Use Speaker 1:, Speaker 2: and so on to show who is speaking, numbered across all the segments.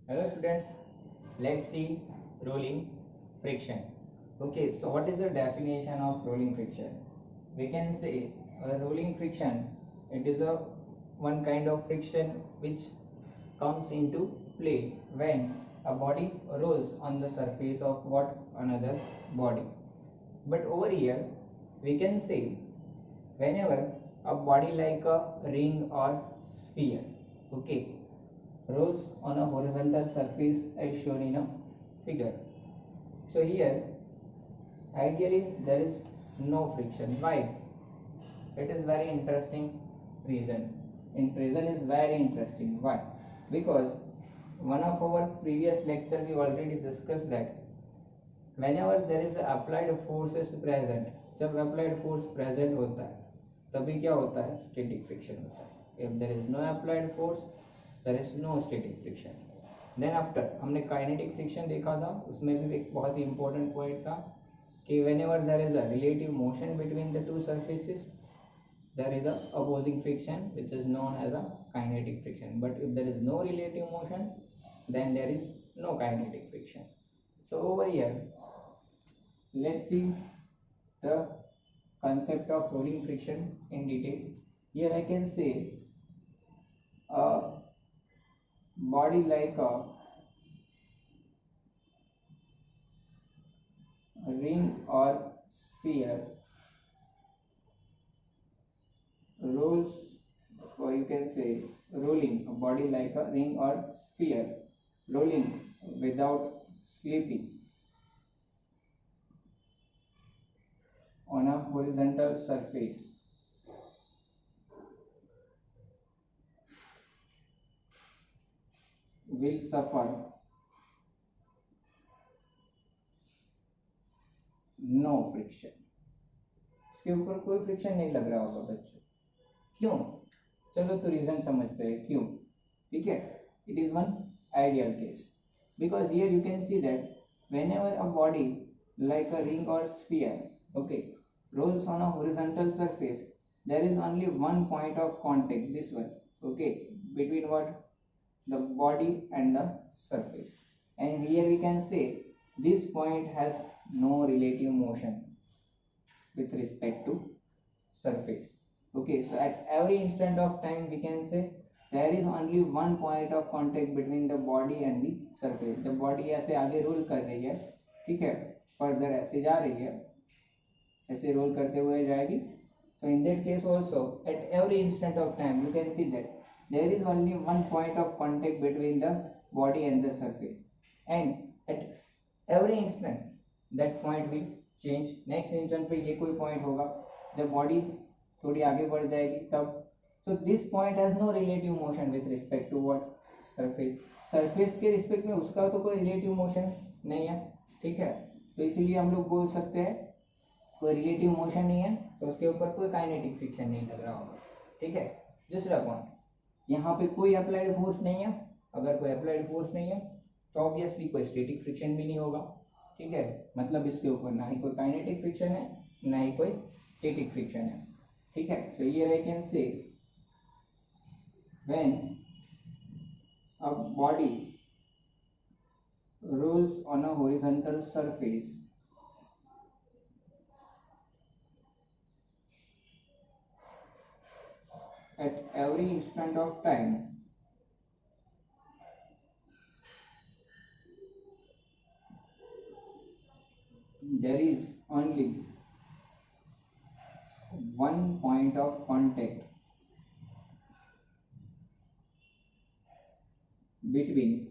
Speaker 1: Hello students, let's see rolling friction. Okay, so what is the definition of rolling friction? We can say a rolling friction, it is a one kind of friction which comes into play when a body rolls on the surface of what another body. But over here we can say whenever a body like a ring or sphere, okay, rolls on a horizontal surface as shown in a figure. So here ideally there is no friction. Why? It is very interesting reason. Reason is very interesting. Why? Because one of our previous lecture we already discussed that whenever there is applied force is present, जब applied force present होता है तभी क्या होता है? Static friction होता है. If there is no applied force, there is no static friction. Then after हमने kinetic friction देखा था, उसमें भी एक बहुत ही important point था कि whenever there is a relative motion between the two surfaces, there is a opposing friction which is known as a kinetic friction. But if there is no relative motion, then there is no kinetic friction. So over here, let's see the concept of rolling friction in detail. Here I can say a body like a ring or sphere rolls, or you can say rolling, a body like a ring or sphere rolling without slipping on a horizontal surface will suffer no friction. इसके ऊपर कोई friction नहीं लग रहा होगा बच्चों. क्यों? चलो तो रीजन समझते हैं क्यों. ठीक है, it is one ideal case because here you can see that whenever a body like a ring or sphere, okay, rolls on a horizontal surface, there is only one point of contact, this one, okay, between what? The body and the surface. And here we can say this point has no relative motion with respect to surface. Okay, so at every instant of time we can say there is only one point of contact between the body and the surface. जब body ऐसे आगे role कर रही है, ठीक है, further ऐसे जा रही है, ऐसे रोल करते हुए जाएगी, so in that case also at every instant of time you can see that there is only one point of contact between the body and the surface, and at every instant that point will change. Next instant पे ये कोई point होगा, जब body थोड़ी आगे बढ़ जाएगी तब. So this point has no relative motion with respect to what? Surface. Surface के रिस्पेक्ट में उसका तो कोई relative motion नहीं है, ठीक है, तो इसीलिए हम लोग बोल सकते हैं कोई रिलेटिव मोशन नहीं है तो उसके ऊपर कोई काइनेटिक फ्रिक्शन नहीं लग रहा होगा. ठीक है. दूसरा पॉइंट, यहाँ पे कोई अप्लाइड फोर्स नहीं है. अगर कोई अप्लाइड फोर्स नहीं है तो ऑब्वियसली कोई स्टैटिक फ्रिक्शन भी नहीं होगा. ठीक है, मतलब इसके ऊपर ना ही कोई काइनेटिक फ्रिक्शन है ना ही कोई स्टैटिक फ्रिक्शन है. ठीक है. So here I can say when a body rolls on a horizontal surface at every instant of time, there is only one point of contact between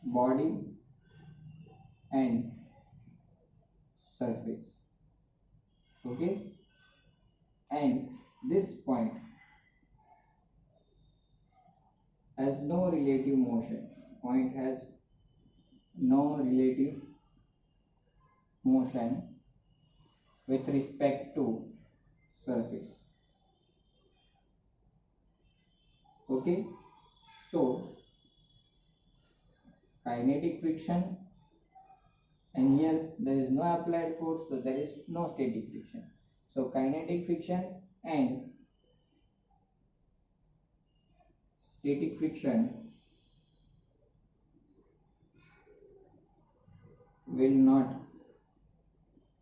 Speaker 1: body and surface. Okay, and this point has no relative motion. Point has no relative motion with respect to surface. Okay, so kinetic friction, and here there is no applied force, so there is no static friction. So kinetic friction and static friction will not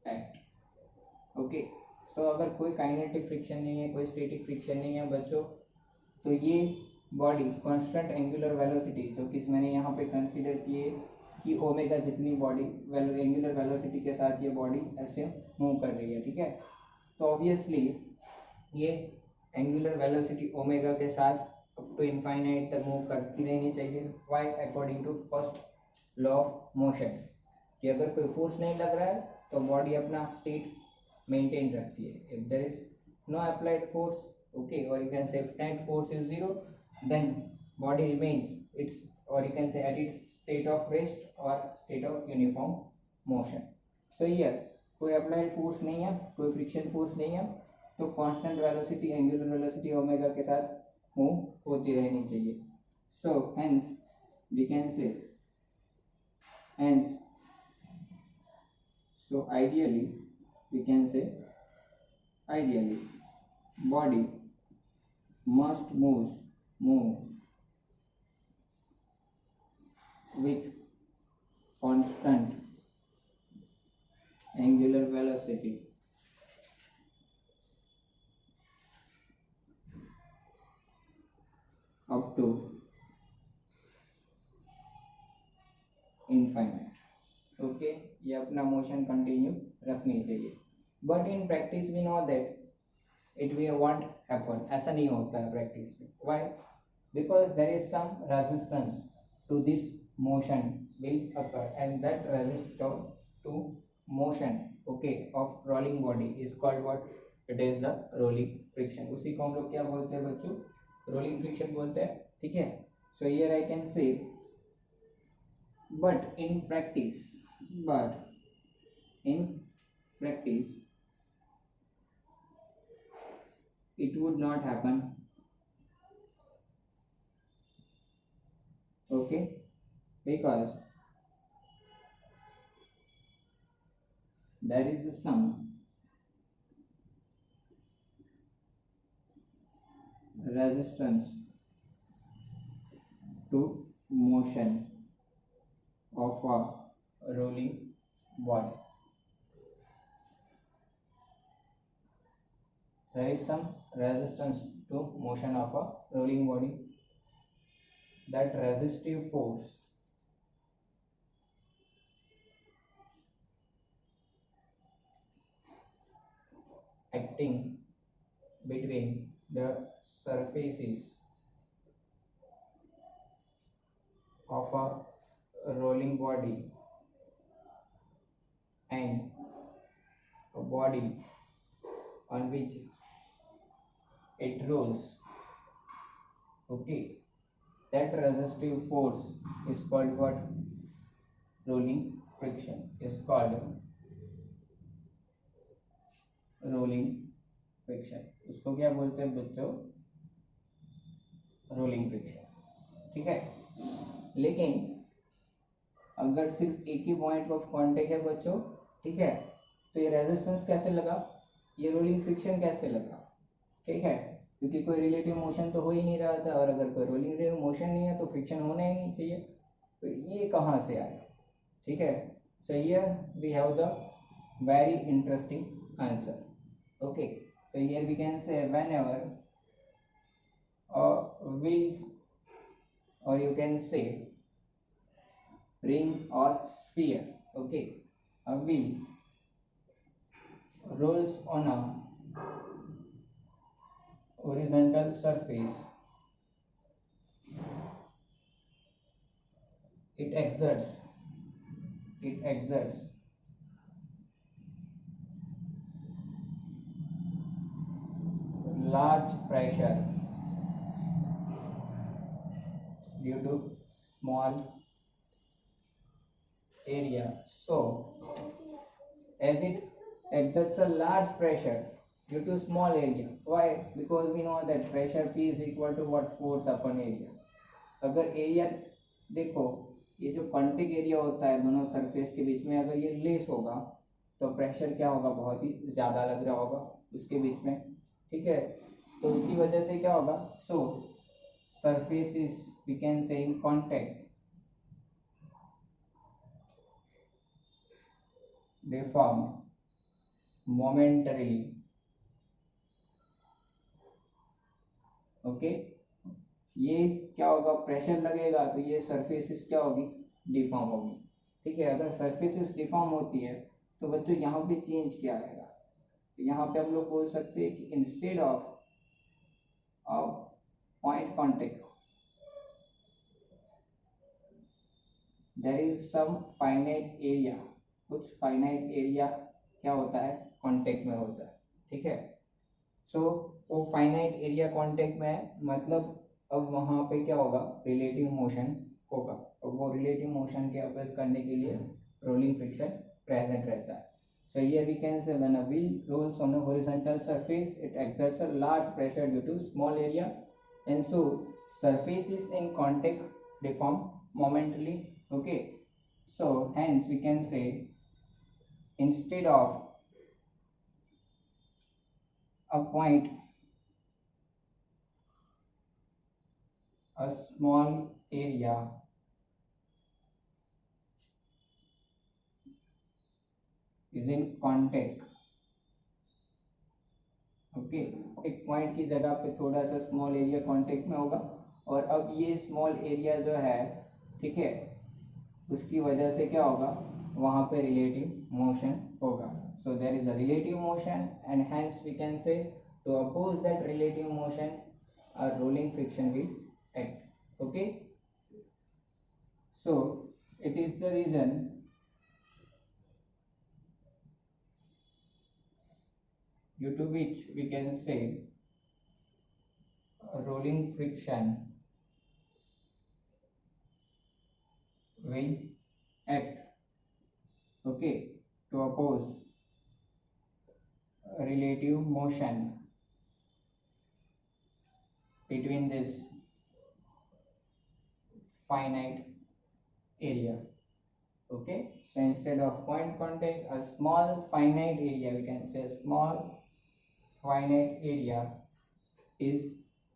Speaker 1: act. Okay, so अगर कोई kinetic friction नहीं है, कोई static friction नहीं है बच्चों, तो ये बॉडी कांस्टेंट एंगुलर वेलोसिटी जो कि मैंने यहाँ पे कंसीडर किए कि ओमेगा जितनी बॉडी एंगुलर वेलोसिटी के साथ ये बॉडी ऐसे मूव कर रही है, ठीक है। तो ऑब्वियसली ये एंगुलर वेलोसिटी ओमेगा के साथ अप टू इनफाइनाइट तक मूव करती रहनी चाहिए। Why? According to first law of motion, कि अगर कोई फोर्स नहीं लग रहा है तो बॉडी अपना स्टेट मेंटेन रखती है। If there is no applied force, okay, or you can say if net force is zero, then body remains its, or you can say at its state of rest or state of uniform motion. So here कोई applied force नहीं है, कोई friction force नहीं है, तो constant velocity angular velocity omega के साथ move होती रहनी चाहिए। So hence we can say hence so ideally we can say ideally body must move with constant angular velocity up to infinite। Okay, ये अपना मोशन कंटिन्यू रखनी चाहिए। But in practice we know that it will won't happen, ऐसा नहीं होता है practice में। Why? Because there is some resistance to this motion will occur, and that resistance to motion okay of rolling body is called what? It is the rolling friction. उसी को हम लोग क्या बोलते हैं बच्चों? रोलिंग फ्रिक्शन बोलते हैं, ठीक है। So here I can say but in practice it would not happen, okay, because there is some resistance to motion of a rolling body. There is some resistance to motion of a rolling body. That resistive force acting between the surfaces of a rolling body and a body on which it rolls, okay, that resistive force is called what? Rolling friction is called rolling friction। उसको क्या बोलते हैं बच्चों? Rolling friction, ठीक है। लेकिन अगर सिर्फ एक ही पॉइंट ऑफ कांटेक्ट है बच्चों, ठीक है, तो ये रेजिस्टेंस कैसे लगा, ये रोलिंग फ्रिक्शन कैसे लगा, ठीक है, क्योंकि कोई रिलेटिव मोशन तो हो ही नहीं रहा था, और अगर कोई रोलिंग मोशन नहीं है तो फ्रिक्शन होना ही नहीं चाहिए, तो ये कहाँ से आया, ठीक है। So here we have the very interesting answer, okay. So here we can say whenever wheels, or you can say ring or sphere, okay, a wheel rolls on a horizontal surface, it exerts large pressure due to small area. So as it exerts a large pressure due to small area, why? Because we know that pressure P is equal to what? Force upon area। अगर area देखो, ये जो कॉन्टिक area होता है दोनों surface के बीच में, अगर ये लेस होगा तो प्रेशर क्या होगा? बहुत ही ज़्यादा लग रहा होगा उसके बीच में, ठीक है। तो उसकी वजह से क्या होगा? सो surfaces we can say in contact deformed momentarily. Okay, ये क्या होगा, प्रेशर लगेगा तो ये सरफेसेस क्या होगी, डिफॉर्म होगी। ठीक है, अगर सरफेसेस डिफॉर्म होती है तो बच्चों यहाँ पे चेंज क्या आएगा, तो यहाँ पे हम लोग बोल सकते हैं कि instead of point contact there is some finite area, कुछ फाइनाइट एरिया क्या होता है, कॉन्टेक्ट में होता है। ठीक है, सो वो फाइनाइट एरिया कॉन्टेक्ट में है, मतलब अब वहाँ पे क्या होगा, रिलेटिव मोशन होगा, और वो रिलेटिव मोशन के अपोज करने के लिए रोलिंग फ्रिक्शन प्रेजेंट रहता है। So here we can say when a wheel rolls on a horizontal surface, it exerts a large pressure due to small area, and so surfaces in contact deform momentarily. Okay, so hence we can say instead of a point, a small area is in contact. Okay, एक point की जगह पे थोड़ा सा small area contact में होगा, और अब ये स्मॉल एरिया जो है, ठीक है, उसकी वजह से क्या होगा, वहाँ पे रिलेटिव मोशन होगा। So there is a relative motion and hence we can say to oppose that relative motion a rolling friction will act. Okay, so it is the reason due to which we can say rolling friction will act, okay, to oppose relative motion between this finite area. Okay, so instead of point contact, a small finite area, we can say a small finite area is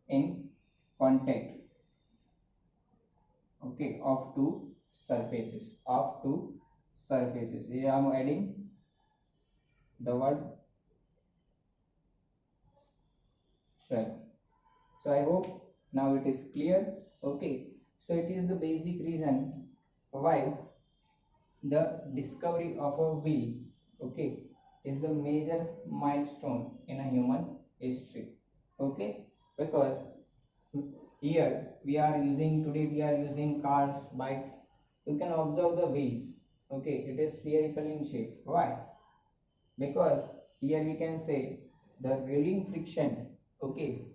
Speaker 1: in contact, okay, of two surfaces, here I am adding the word cell. So I hope now it is clear. Okay, so it is the basic reason why the discovery of a wheel, okay, is the major milestone in a human history. Okay, because here we are using cars, bikes. You can observe the wheels. Okay, it is spherical in shape. Why? Because here we can say the rolling friction, okay,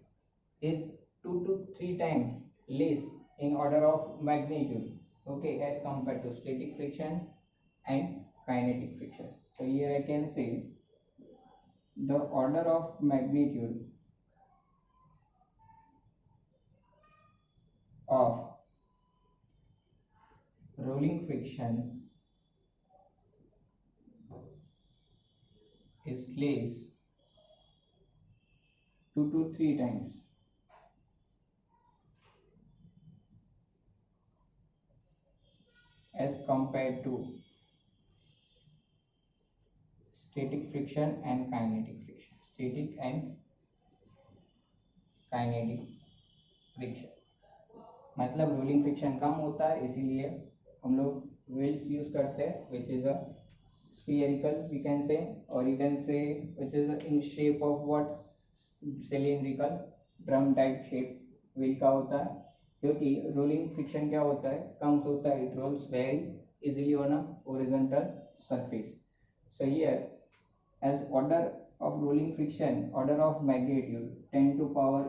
Speaker 1: is 2 to 3 times less in order of magnitude, okay, as compared to static friction and kinetic friction. So here I can say the order of magnitude of rolling friction is less 2 to 3 times as compared to static friction and kinetic friction, मतलब rolling friction कम होता है, इसीलिए हम लोग wheels use करते हैं, which is a spherical we can say, or you can say which is in shape of what, cylindrical drum type shape wheel का होता है, क्योंकि रोलिंग फ्रिक्शन क्या होता है, कम होता है, it rolls very easily on a horizontal surface. So here as order of rolling friction, order of magnitude 10 to power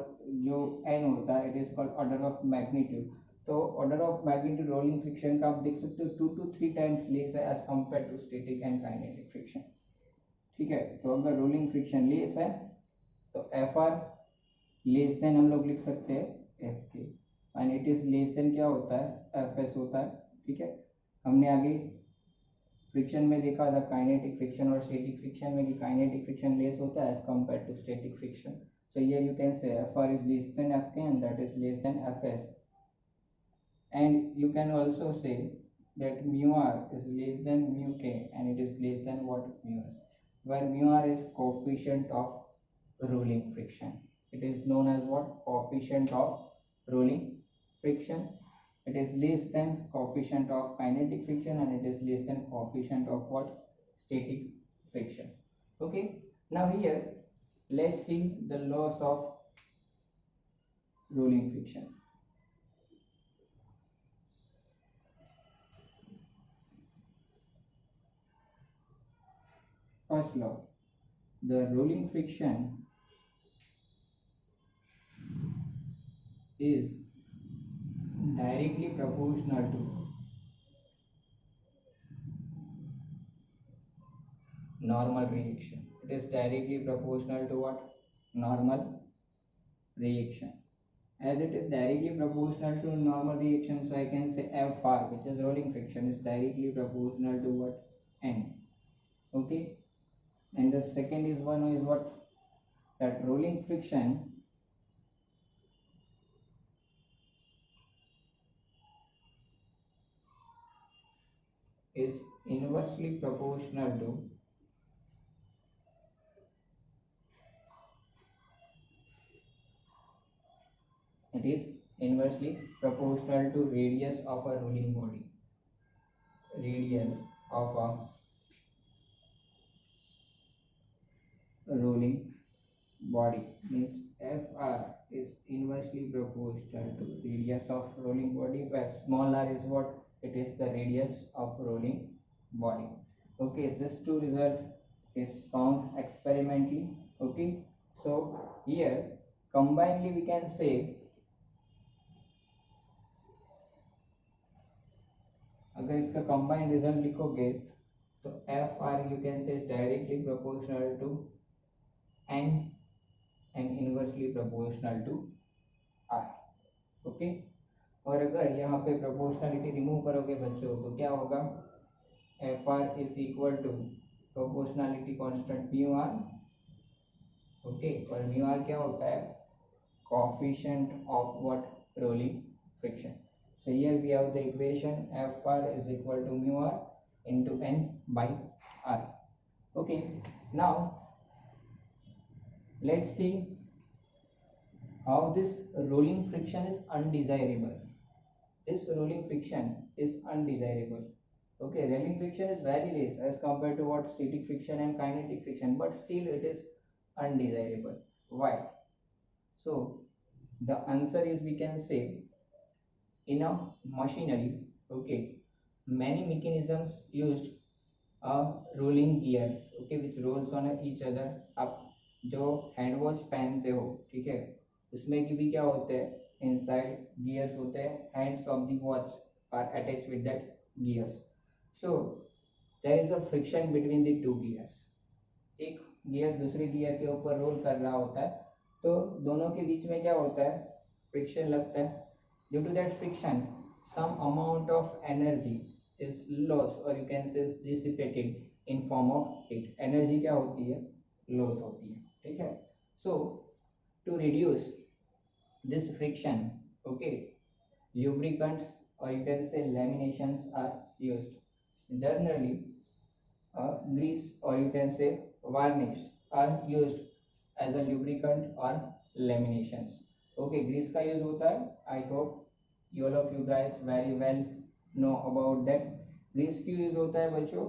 Speaker 1: जो n होता है, it is called order of magnitude. तो order of magnitude rolling friction का आप देख सकते हो 2 to 3 times less है as compare to static and kinetic friction. ठीक है, तो अगर रोलिंग फ्रिक्शन लेस है तो एफ आर लेस देन हम लोग लिख सकते हैं एफ के, and it is less than क्या होता है, एफ एस होता है। ठीक है, हमने आगे फ्रिक्शन में देखा था काइनेटिक फ्रिक्शन और स्टैटिक फ्रिक्शन में कि काइनेटिक फ्रिक्शन लेस होता है as compare to static friction. So here you can say Fr is less than Fk and that is less than Fs, and you can also say that mu r is less than mu k and it is less than what, mu s, where mu r is coefficient of rolling friction. It is known as what, coefficient of rolling friction. It is less than coefficient of kinetic friction and it is less than coefficient of what, static friction. Okay, now here let's see the laws of rolling friction. First law, the rolling friction is directly proportional to normal reaction. It is directly proportional to what, normal reaction. As it is directly proportional to normal reaction, so I can say Fr, which is rolling friction, is directly proportional to what, N. Okay, and the second is one is what, that rolling friction is inversely proportional to radius of a rolling body. Radius of a rolling body means Fr is inversely proportional to radius of rolling body, where small r is what, it is the radius of rolling body. Okay, this two result is found experimentally. Okay, so here combinedly we can say, अगर इसका combined result लिखोगे तो Fr you can say is directly proportional to N and inversely proportional to R. Okay, और अगर यहाँ पे proportionality remove करोगे बच्चों तो क्या होगा, Fr is equal to proportionality constant mu R. Okay, और म्यू आर क्या होता है, coefficient of what, rolling friction. So here we have the equation Fr is equal to mu r into N by R. Okay, now let's see how this rolling friction is undesirable. This rolling friction is undesirable. Okay, rolling friction is very less as compared to what, static friction and kinetic friction, but still it is undesirable. Why? So the answer is, we can say, in a machinery, okay, many mechanisms used rolling gears, okay, which rolls on each other. आप जो hand watch पहनते हो, ठीक है, उसमें की भी क्या होते हैं, इनसाइड गियर्स होते हैं, hands of the watch are attach with that gears. So there is a friction between the two gears. एक गियर दूसरे गियर के ऊपर रोल कर रहा होता है, तो दोनों के बीच में क्या होता है, फ्रिक्शन लगता है. Due to that friction, some amount of energy is lost, or you can say is dissipated in form of heat. Energy क्या होती है, loss होती है, ठीक है. So to reduce this friction, okay, lubricants, or you can say laminations are used. Generally grease, or you can say varnish are used as a lubricant or laminations. Okay, grease का use होता है. I hope all of you guys very well know about that. grease क्यों use होता है बच्चों,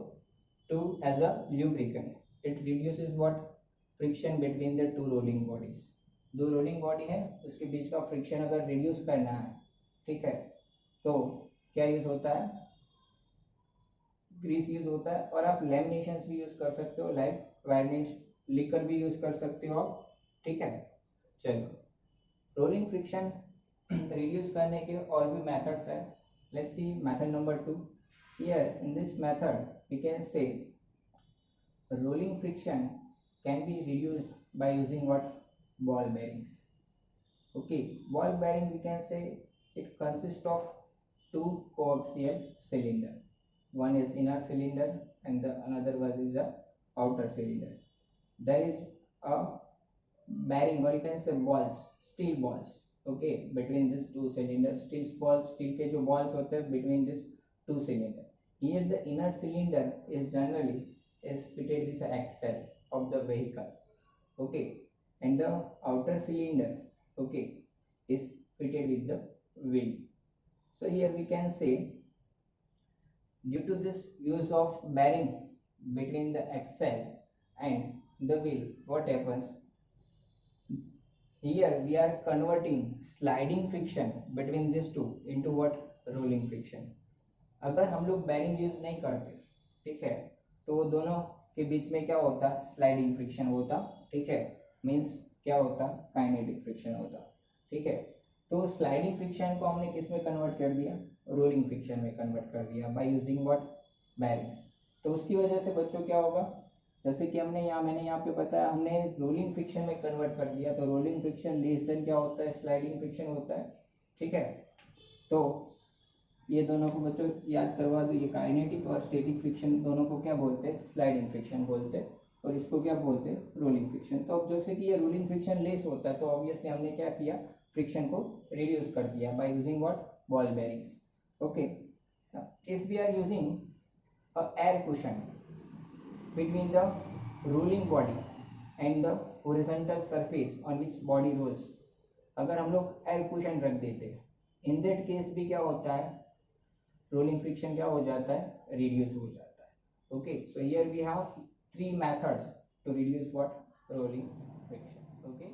Speaker 1: to as a lubricant. it reduces what, friction between the two rolling bodies. दो rolling body है, उसके बीच का फ्रिक्शन अगर रिड्यूस करना है, ठीक है, तो क्या यूज होता है, ग्रीस यूज होता है. और आप लेमिनेशंस भी यूज कर सकते हो, लाइक वार्निश, लिकर भी यूज कर सकते हो आप, ठीक है. चलो, रोलिंग फ्रिक्शन रिड्यूस करने के और भी मेथड्स हैं. Let's see method number 2. Here in this method we can say rolling friction can be reduced by using what, ball bearings. Okay, ball bearing we can say it consists of two coaxial cylinder. One is inner cylinder and the another one is the outer cylinder. There is a bearing, or you can say balls, steel balls. okay, between this two cylinders. Steel के जो balls होते हैं between this two cylinder. Here the inner cylinder is generally is fitted with the axle of the vehicle, okay, and the outer cylinder, okay, is fitted with the wheel. So here we can say, due to this use of bearing between the axle and the wheel, what happens? Here we are converting sliding friction between these two into what? Rolling friction. अगर हम लोग bearing use नहीं करते, ठीक है, तो दोनों के बीच में क्या होता? स्लाइडिंग फ्रिक्शन होता, ठीक है, मीन्स क्या होता? काइनेटिक फ्रिक्शन होता, ठीक है। तो स्लाइडिंग फ्रिक्शन को हमने किस में कन्वर्ट कर दिया? रोलिंग फ्रिक्शन में कन्वर्ट कर दिया बाय यूजिंग व्हाट? बेयरिंग्स। तो उसकी वजह से बच्चों क्या होगा? जैसे कि मैंने यहाँ पे बताया, हमने रोलिंग फ्रिक्शन में कन्वर्ट कर दिया, तो रोलिंग फ्रिक्शन लेस देन क्या होता है? स्लाइडिंग फ्रिक्शन होता है, ठीक है। तो ये दोनों को बच्चों याद करवा दो, ये काइनेटिक और स्टैटिक फ्रिक्शन दोनों को क्या बोलते हैं? स्लाइडिंग फ्रिक्शन बोलते हैं, और इसको क्या बोलते हैं? Rolling friction. तो अब जैसे कि ये रोलिंग फ्रिक्शन लेस होता है, तो ऑब्वियसली हमने क्या किया? फ्रिक्शन को रिड्यूस कर दिया by using what? Ball bearings, okay. If we are using a air cushion between the rolling body and the horizontal surface on which body rolls, अगर हम लोग एयर कुशन रख देते, इन दैट केस भी क्या होता है? रोलिंग फ्रिक्शन क्या हो जाता है? रिड्यूस हो जाता है, okay. So here we have 3 methods to reduce what? Rolling friction, okay.